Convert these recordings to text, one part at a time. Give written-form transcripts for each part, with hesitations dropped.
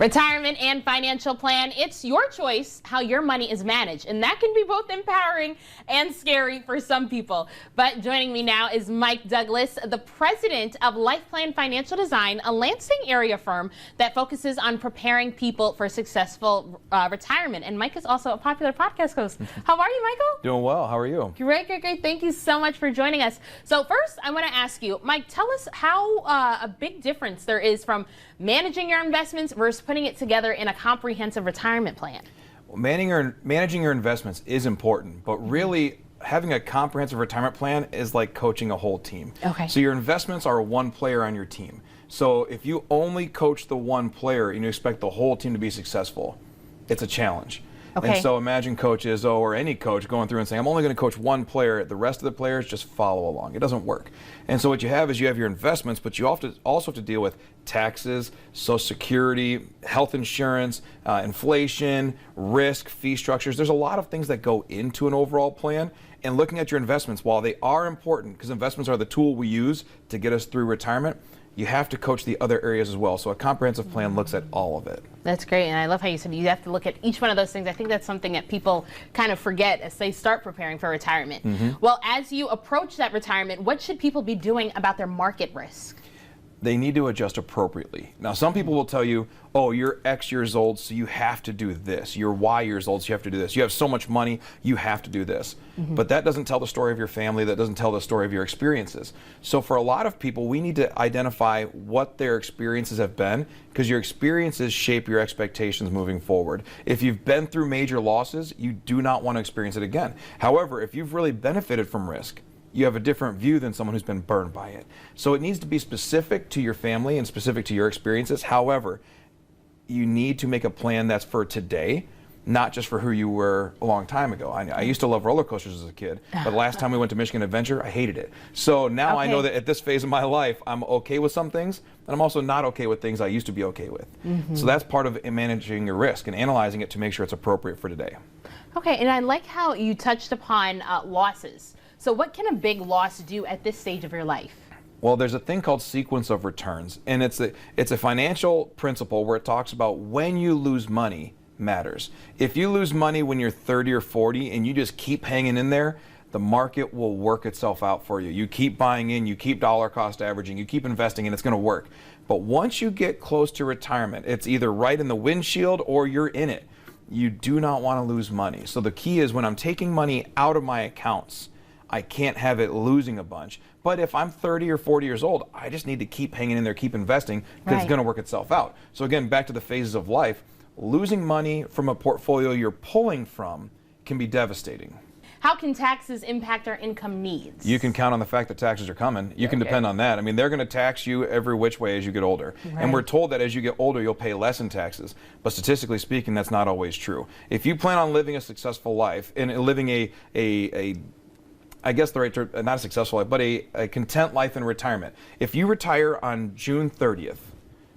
Retirement and financial plan, it's your choice how your money is managed, and that can be both empowering and scary for some people. But joining me now is Mike Douglas, the president of Life Plan Financial Design, a Lansing area firm that focuses on preparing people for successful retirement. And Mike is also a popular podcast host. How are you, Michael? Doing well. How are you? Great, great, great. Thank you so much for joining us. So first, I want to ask you, Mike, tell us how a big difference there is from managing your investments versus putting it together in a comprehensive retirement plan. Well, managing your investments is important, but really having a comprehensive retirement plan is like coaching a whole team. Okay. So your investments are one player on your team. So if you only coach the one player and you expect the whole team to be successful, it's a challenge. Okay. And so imagine coaches, or any coach going through and saying, I'm only going to coach one player, the rest of the players just follow along. It doesn't work. And so what you have is you have your investments, but you also have to deal with taxes, Social Security, health insurance, inflation, risk, fee structures. There's a lot of things that go into an overall plan. And looking at your investments, while they are important, because investments are the tool we use to get us through retirement, you have to coach the other areas as well. So a comprehensive plan looks at all of it. That's great, and I love how you said you have to look at each one of those things. I think that's something that people kind of forget as they start preparing for retirement. Well, as you approach that retirement, what should people be doing about their market risk? They need to adjust appropriately. Now, some people will tell you, oh, you're X years old, so you have to do this. You're Y years old, so you have to do this. You have so much money, you have to do this. But that doesn't tell the story of your family. That doesn't tell the story of your experiences. So for a lot of people, we need to identify what their experiences have been, because your experiences shape your expectations moving forward. If you've been through major losses, you do not want to experience it again. However, if you've really benefited from risk, you have a different view than someone who's been burned by it. So it needs to be specific to your family and specific to your experiences. However, you need to make a plan that's for today, not just for who you were a long time ago. I used to love roller coasters as a kid, but the last time we went to Michigan Adventure, I hated it. So now I know that at this phase of my life, I'm okay with some things, and I'm also not okay with things I used to be okay with. So that's part of managing your risk and analyzing it to make sure it's appropriate for today. Okay, and I like how you touched upon losses. So what can a big loss do at this stage of your life? Well, there's a thing called sequence of returns, and it's a financial principle where it talks about when you lose money matters. If you lose money when you're 30 or 40 and you just keep hanging in there, the market will work itself out for you. You keep buying in, you keep dollar cost averaging, you keep investing, and it's going to work. But once you get close to retirement, it's either right in the windshield or you're in it. You do not want to lose money. So the key is when I'm taking money out of my accounts, I can't have it losing a bunch. But if I'm 30 or 40 years old, I just need to keep hanging in there, keep investing, because it's going to work itself out. So again, back to the phases of life, losing money from a portfolio you're pulling from can be devastating. How can taxes impact our income needs? You can count on the fact that taxes are coming. You can depend on that. I mean, they're going to tax you every which way as you get older. And we're told that as you get older, you'll pay less in taxes. But statistically speaking, that's not always true. If you plan on living a successful life and living I guess the right term, not a successful life, but a content life in retirement. If you retire on June 30th,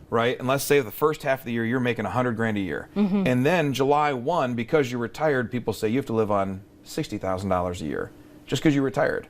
right, and let's say the first half of the year you're making $100,000 a year, and then July 1, because you're retired, people say you have to live on $60,000 a year just because you retired.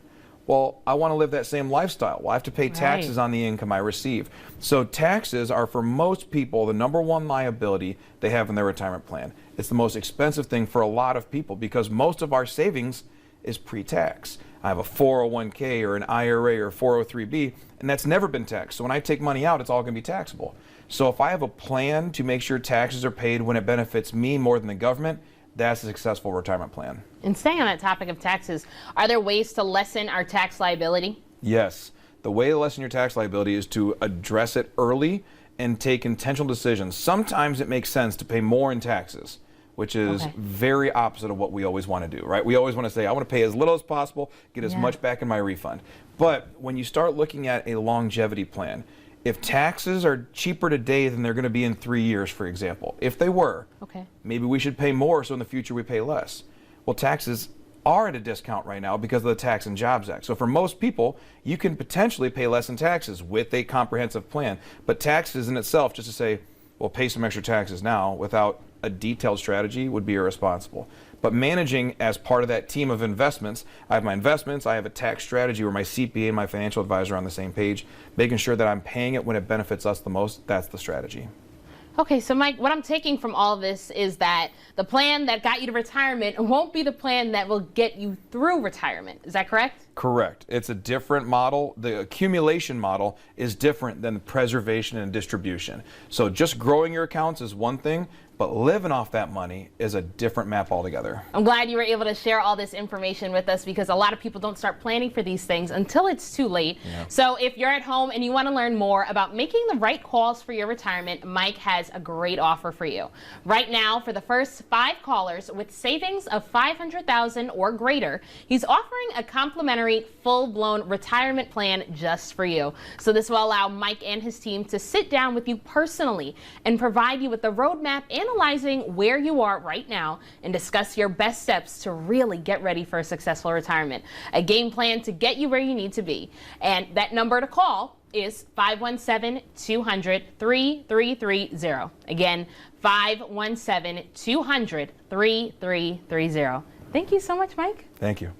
Well, I want to live that same lifestyle. Well, I have to pay taxes on the income I receive. So taxes are, for most people, the #1 liability they have in their retirement plan. It's the most expensive thing for a lot of people because most of our savings is pre-tax. I have a 401k or an IRA or 403b, and that's never been taxed. So when I take money out, it's all going to be taxable. So if I have a plan to make sure taxes are paid when it benefits me more than the government, that's a successful retirement plan. And staying on that topic of taxes, are there ways to lessen our tax liability? Yes. The way to lessen your tax liability is to address it early and take intentional decisions. Sometimes it makes sense to pay more in taxes, which is very opposite of what we always want to do, right? We always want to say, I want to pay as little as possible, get as much back in my refund. But when you start looking at a longevity plan, if taxes are cheaper today than they're going to be in 3 years, for example, if they were, maybe we should pay more so in the future we pay less. Well, taxes are at a discount right now because of the Tax and Jobs Act. So for most people, you can potentially pay less in taxes with a comprehensive plan. But taxes in itself, just to say, well, pay some extra taxes now without a detailed strategy would be irresponsible. But managing as part of that team of investments, I have my investments, I have a tax strategy where my CPA and my financial advisor are on the same page, making sure that I'm paying it when it benefits us the most, that's the strategy. Okay, so Mike, what I'm taking from all of this is that the plan that got you to retirement won't be the plan that will get you through retirement. Is that correct? Correct. It's a different model. The accumulation model is different than the preservation and distribution. So just growing your accounts is one thing, but living off that money is a different map altogether. I'm glad you were able to share all this information with us, because a lot of people don't start planning for these things until it's too late. Yeah. So if you're at home and you want to learn more about making the right calls for your retirement, Mike has a great offer for you. Right now, for the first 5 callers with savings of $500,000 or greater, he's offering a complimentary full-blown retirement plan just for you. So this will allow Mike and his team to sit down with you personally and provide you with the roadmap, analyzing where you are right now, and discuss your best steps to really get ready for a successful retirement. A game plan to get you where you need to be. And that number to call is 517-200-3330. Again, 517-200-3330. Thank you so much, Mike. Thank you.